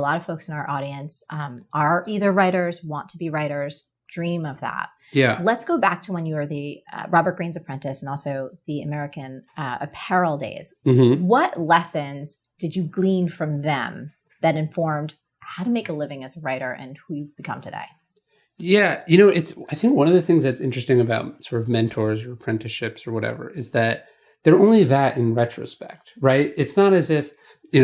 A lot of folks in our audience are either writers, want to be writers, dream of that. Yeah. Let's go back to when you were the Robert Greene's apprentice and also the American Apparel days. Mm-hmm. What lessons did you glean from them that informed how to make a living as a writer and who you've become today? Yeah. I think one of the things that's interesting about sort of mentors or apprenticeships or whatever is that they're only that in retrospect, right? It's not as if,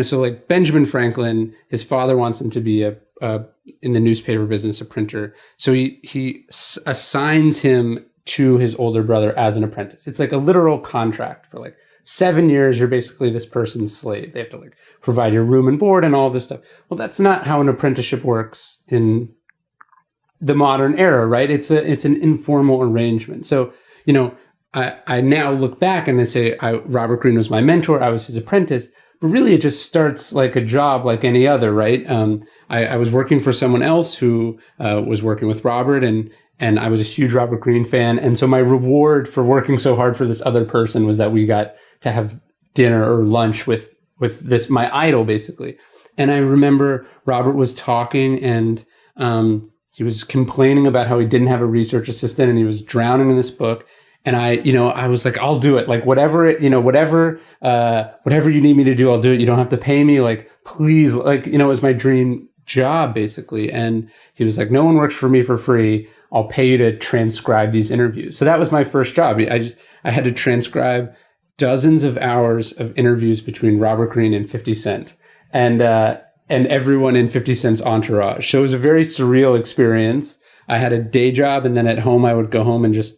so like Benjamin Franklin, his father wants him to be in the newspaper business, a printer. So he assigns him to his older brother as an apprentice. It's like a literal contract for like 7 years. You're basically this person's slave. They have to like provide your room and board and all this stuff. Well, that's not how an apprenticeship works in the modern era, right? It's an informal arrangement. So, I now look back and I say, Robert Greene was my mentor. I was his apprentice. But really, it just starts like a job like any other, right? I was working for someone else who was working with Robert, and I was a huge Robert Greene fan. And so my reward for working so hard for this other person was that we got to have dinner or lunch with this, my idol, basically. And I remember Robert was talking and he was complaining about how he didn't have a research assistant and he was drowning in this book. And I was like, I'll do it. Like whatever you need me to do, I'll do it. You don't have to pay me. Like, please, like, it was my dream job basically. And he was like, no one works for me for free. I'll pay you to transcribe these interviews. So that was my first job. I had to transcribe dozens of hours of interviews between Robert Greene and 50 Cent and everyone in 50 Cent's entourage. So it was a very surreal experience. I had a day job, and then at home I would go home and just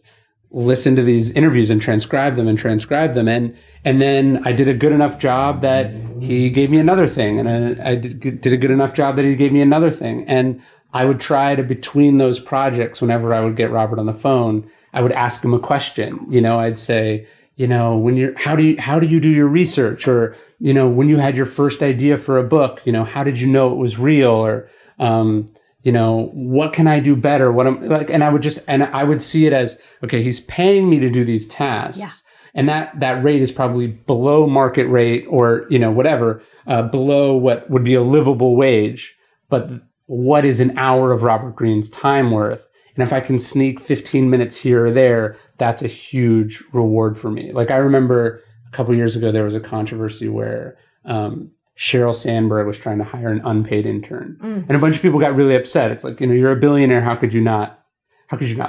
listen to these interviews and transcribe them. And then I did a good enough job that he gave me another thing. And I did a good enough job that he gave me another thing. And I would try to, between those projects, whenever I would get Robert on the phone, I would ask him a question. I'd say, how do you do your research? Or, when you had your first idea for a book, how did you know it was real? Or, what can I do better? What I'm like, and I would see it as, okay, he's paying me to do these tasks. Yeah. And that rate is probably below market rate or, below what would be a livable wage. But what is an hour of Robert Greene's time worth? And if I can sneak 15 minutes here or there, that's a huge reward for me. Like I remember a couple of years ago, there was a controversy where, Sheryl Sandberg was trying to hire an unpaid intern. And a bunch of people got really upset. It's like, you're a billionaire. How could you not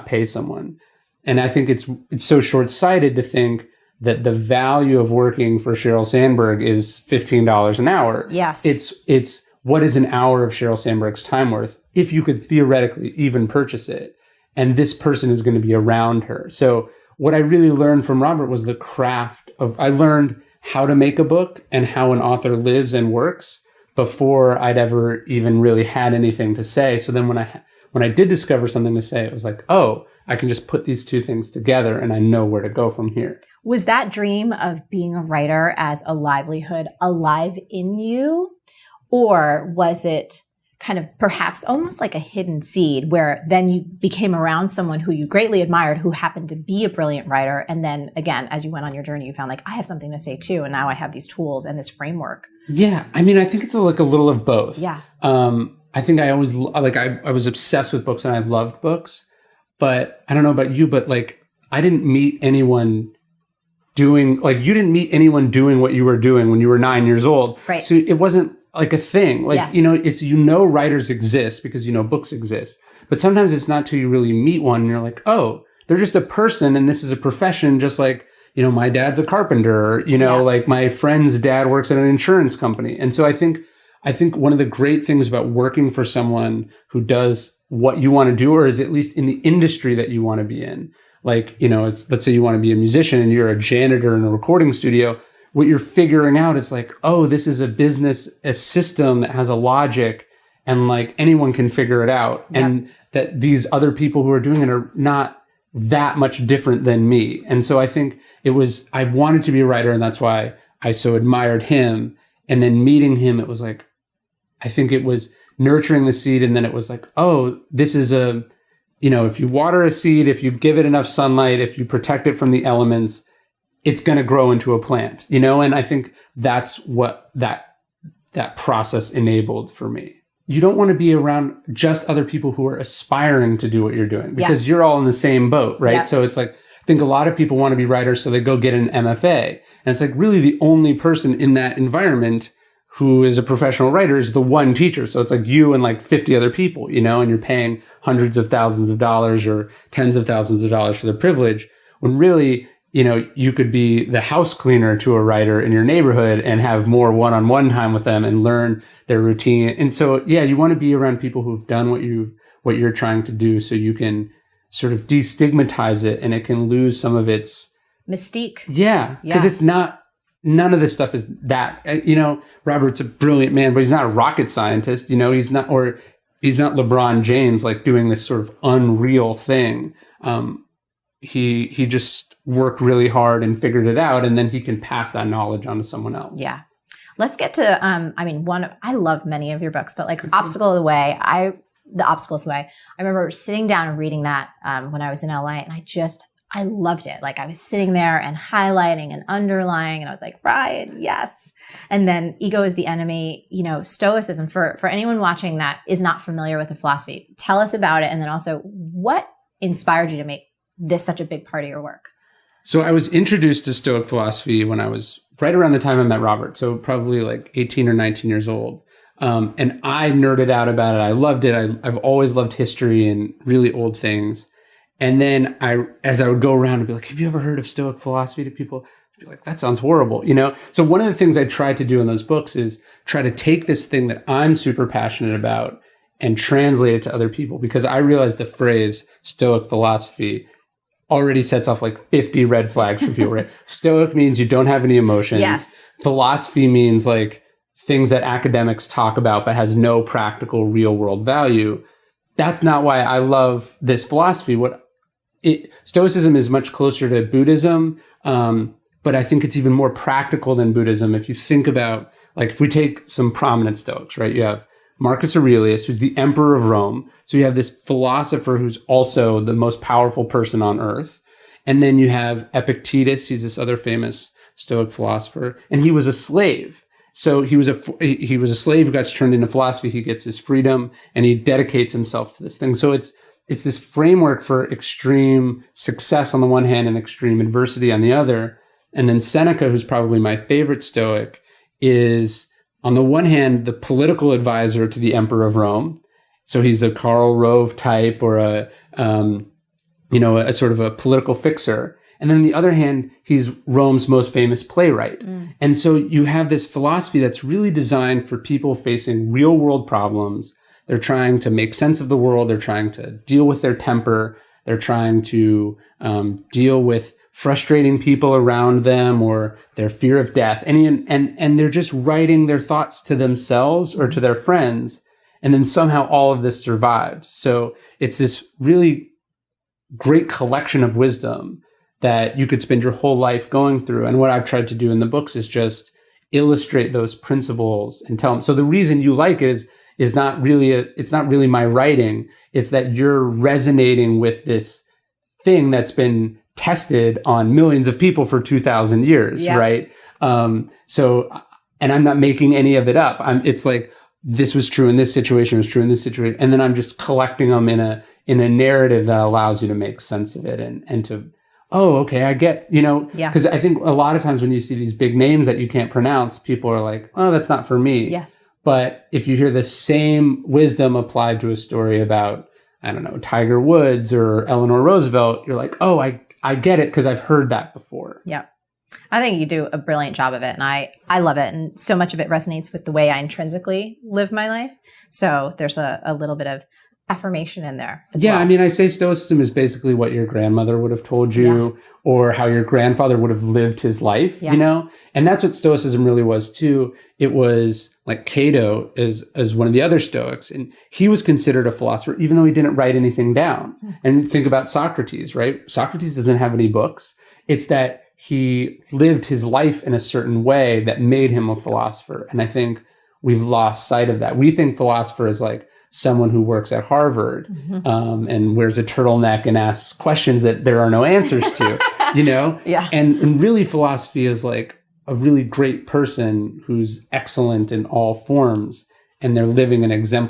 pay someone? And I think it's so short-sighted to think that the value of working for Sheryl Sandberg is $15 an hour. Yes. It's what is an hour of Sheryl Sandberg's time worth if you could theoretically even purchase it. And this person is going to be around her. So what I really learned from Robert was the craft I learned how to make a book and how an author lives and works before I'd ever even really had anything to say. So then when I did discover something to say, it was like, oh, I can just put these two things together and I know where to go from here. Was that dream of being a writer as a livelihood alive in you? Or was it kind of perhaps almost like a hidden seed where then you became around someone who you greatly admired, who happened to be a brilliant writer. And then again, as you went on your journey, you found like, I have something to say too. And now I have these tools and this framework. Yeah. I mean, I think it's like a little of both. Yeah. I think I always I was obsessed with books and I loved books, but I don't know about you, but like I didn't meet anyone doing, like you didn't meet anyone doing what you were doing when you were 9 years old. Right. So it wasn't like a thing, like, yes. It's, writers exist because, books exist, but sometimes it's not till you really meet one and you're like, oh, they're just a person and this is a profession. Just like, my dad's a carpenter, or, yeah. like my friend's dad works at an insurance company. And so I think one of the great things about working for someone who does what you want to do, or is at least in the industry that you want to be in, like, let's say you want to be a musician and you're a janitor in a recording studio. What you're figuring out is like, oh, this is a business, a system that has a logic and like anyone can figure it out. Yep. And that these other people who are doing it are not that much different than me. And so I think I wanted to be a writer and that's why I so admired him. And then meeting him, it was like, I think it was nurturing the seed. And then it was like, oh, this is if you water a seed, if you give it enough sunlight, if you protect it from the elements, it's going to grow into a plant, and I think that's what that process enabled for me. you don't want to be around just other people who are aspiring to do what you're doing because you're all in the same boat, right? Yeah. So it's like, I think a lot of people want to be writers, so they go get an MFA. And it's like really the only person in that environment who is a professional writer is the one teacher. So it's like you and like 50 other people, and you're paying hundreds of thousands of dollars or tens of thousands of dollars for the privilege, when really, you could be the house cleaner to a writer in your neighborhood and have more one-on-one time with them and learn their routine. And so, you want to be around people who've done what you're trying to do, so you can sort of destigmatize it and it can lose some of its mystique. Yeah. Because it's not, none of this stuff is that, Robert's a brilliant man, but he's not a rocket scientist, he's not LeBron James, like doing this sort of unreal thing. He just worked really hard and figured it out, and then he can pass that knowledge on to someone else. Yeah. Let's get to, I love many of your books, but like Obstacle of the Way, The Obstacle is the Way. I remember sitting down and reading that when I was in LA, and I loved it. Like I was sitting there and highlighting and underlining, and I was like, right, yes. And then Ego is the Enemy, Stoicism, for anyone watching that is not familiar with the philosophy, tell us about it. And then also what inspired you to make this such a big part of your work? So I was introduced to Stoic philosophy when I was right around the time I met Robert. So probably like 18 or 19 years old. And I nerded out about it. I loved it. I've always loved history and really old things. And then as I would go around and be like, have you ever heard of Stoic philosophy to people? I'd be like, that sounds horrible, So one of the things I tried to do in those books is try to take this thing that I'm super passionate about and translate it to other people, because I realized the phrase Stoic philosophy already sets off like 50 red flags for people, right? Stoic means you don't have any emotions. Yes. Philosophy means like things that academics talk about but has no practical real world value. That's not why I love this philosophy. Stoicism is much closer to Buddhism, but I think it's even more practical than Buddhism. If you think about, like, if we take some prominent Stoics, right? You have Marcus Aurelius, who's the emperor of Rome. So you have this philosopher who's also the most powerful person on earth. And then you have Epictetus. He's this other famous Stoic philosopher, and he was a slave. So he was a slave who got turned into philosophy. He gets his freedom and he dedicates himself to this thing. So it's this framework for extreme success on the one hand and extreme adversity on the other. And then Seneca, who's probably my favorite Stoic, is on the one hand the political advisor to the emperor of Rome. So he's a Karl Rove type or a sort of a political fixer. And then on the other hand, he's Rome's most famous playwright. And so you have this philosophy that's really designed for people facing real world problems. They're trying to make sense of the world. They're trying to deal with their temper. They're trying to deal with frustrating people around them or their fear of death. And they're just writing their thoughts to themselves or to their friends. And then somehow all of this survives. So it's this really great collection of wisdom that you could spend your whole life going through. And what I've tried to do in the books is just illustrate those principles and tell them. So the reason you like it is not really it's not really my writing. It's that you're resonating with this thing that's been tested on millions of people for 2,000 years, right? And I'm not making any of it up. It's like, this was true in this situation, was true in this situation. And then I'm just collecting them in a narrative that allows you to make sense of it and to, oh, okay, I get, because I think a lot of times when you see these big names that you can't pronounce, people are like, oh, that's not for me. Yes. But if you hear the same wisdom applied to a story about, I don't know, Tiger Woods or Eleanor Roosevelt, you're like, oh, I get it because I've heard that before. Yeah. I think you do a brilliant job of it. And I love it. And so much of it resonates with the way I intrinsically live my life. So there's a little bit of affirmation in there as well. I mean, I say Stoicism is basically what your grandmother would have told you or how your grandfather would have lived his life, And that's what Stoicism really was too. It was like Cato is one of the other Stoics, and he was considered a philosopher even though he didn't write anything down. And think about Socrates, right? Socrates doesn't have any books. It's that he lived his life in a certain way that made him a philosopher. And I think we've lost sight of that. We think philosopher is like someone who works at Harvard and wears a turtleneck and asks questions that there are no answers to, Yeah. And really philosophy is like a really great person who's excellent in all forms and they're living an exemplary